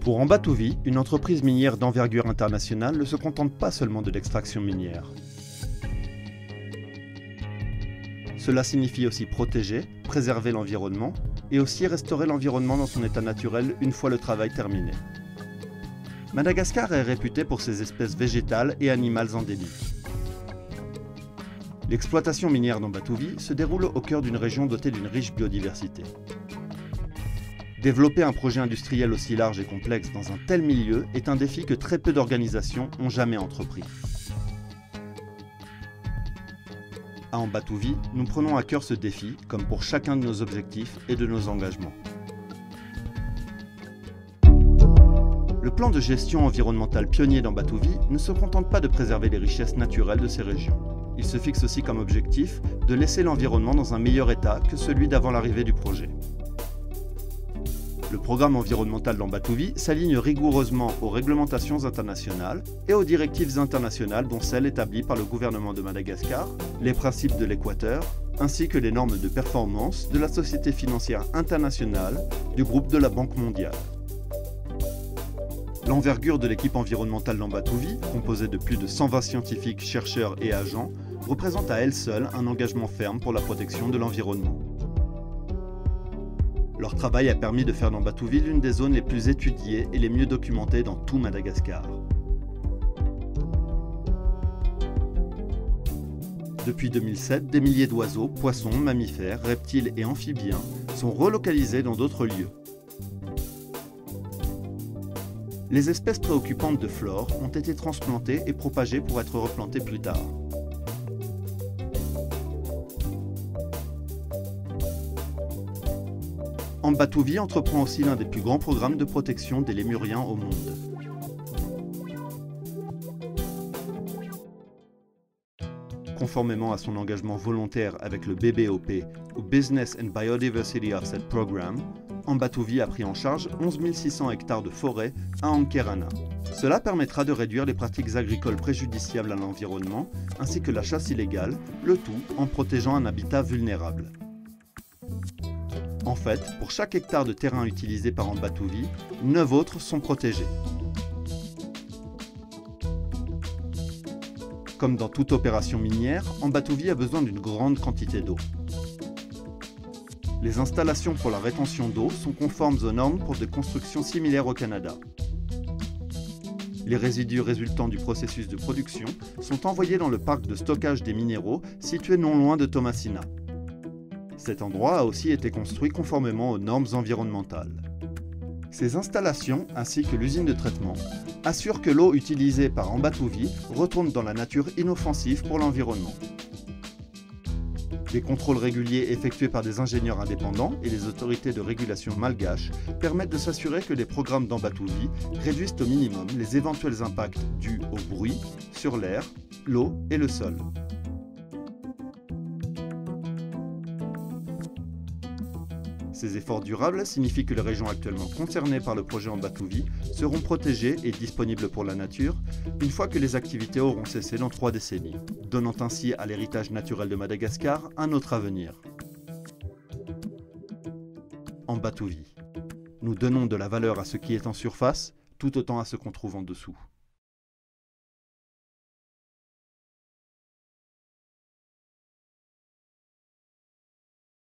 Pour Ambatouvi, une entreprise minière d'envergure internationale ne se contente pas seulement de l'extraction minière. Cela signifie aussi protéger, préserver l'environnement et aussi restaurer l'environnement dans son état naturel une fois le travail terminé. Madagascar est réputé pour ses espèces végétales et animales endémiques. L'exploitation minière d'Ambatouvi se déroule au cœur d'une région dotée d'une riche biodiversité. Développer un projet industriel aussi large et complexe dans un tel milieu est un défi que très peu d'organisations ont jamais entrepris. À Ambatouvi, nous prenons à cœur ce défi, comme pour chacun de nos objectifs et de nos engagements. Le plan de gestion environnementale pionnier d'Ambatouvi ne se contente pas de préserver les richesses naturelles de ces régions. Il se fixe aussi comme objectif de laisser l'environnement dans un meilleur état que celui d'avant l'arrivée du projet. Le programme environnemental d'Ambatouvi s'aligne rigoureusement aux réglementations internationales et aux directives internationales dont celles établies par le gouvernement de Madagascar, les principes de l'Équateur, ainsi que les normes de performance de la Société financière internationale du groupe de la Banque mondiale. L'envergure de l'équipe environnementale d'Ambatouvi, composée de plus de 120 scientifiques, chercheurs et agents, représente à elle seule un engagement ferme pour la protection de l'environnement. Leur travail a permis de faire d'Ambatouvi l'une des zones les plus étudiées et les mieux documentées dans tout Madagascar. Depuis 2007, des milliers d'oiseaux, poissons, mammifères, reptiles et amphibiens sont relocalisés dans d'autres lieux. Les espèces préoccupantes de flore ont été transplantées et propagées pour être replantées plus tard. Ambatouvi entreprend aussi l'un des plus grands programmes de protection des lémuriens au monde. Conformément à son engagement volontaire avec le BBOP, ou Business and Biodiversity Offset Program, Ambatouvi a pris en charge 11 600 hectares de forêt à Ankerana. Cela permettra de réduire les pratiques agricoles préjudiciables à l'environnement, ainsi que la chasse illégale, le tout en protégeant un habitat vulnérable. En fait, pour chaque hectare de terrain utilisé par Ambatouvi, 9 autres sont protégés. Comme dans toute opération minière, Ambatouvi a besoin d'une grande quantité d'eau. Les installations pour la rétention d'eau sont conformes aux normes pour des constructions similaires au Canada. Les résidus résultant du processus de production sont envoyés dans le parc de stockage des minéraux situé non loin de Tomasina. Cet endroit a aussi été construit conformément aux normes environnementales. Ces installations, ainsi que l'usine de traitement, assurent que l'eau utilisée par Ambatouvi retourne dans la nature inoffensive pour l'environnement. Des contrôles réguliers effectués par des ingénieurs indépendants et les autorités de régulation malgaches permettent de s'assurer que les programmes d'Ambatouvi réduisent au minimum les éventuels impacts dus au bruit, sur l'air, l'eau et le sol. Ces efforts durables signifient que les régions actuellement concernées par le projet Ambatouvi seront protégées et disponibles pour la nature une fois que les activités auront cessé dans 3 décennies, donnant ainsi à l'héritage naturel de Madagascar un autre avenir. Ambatouvi. Nous donnons de la valeur à ce qui est en surface, tout autant à ce qu'on trouve en dessous.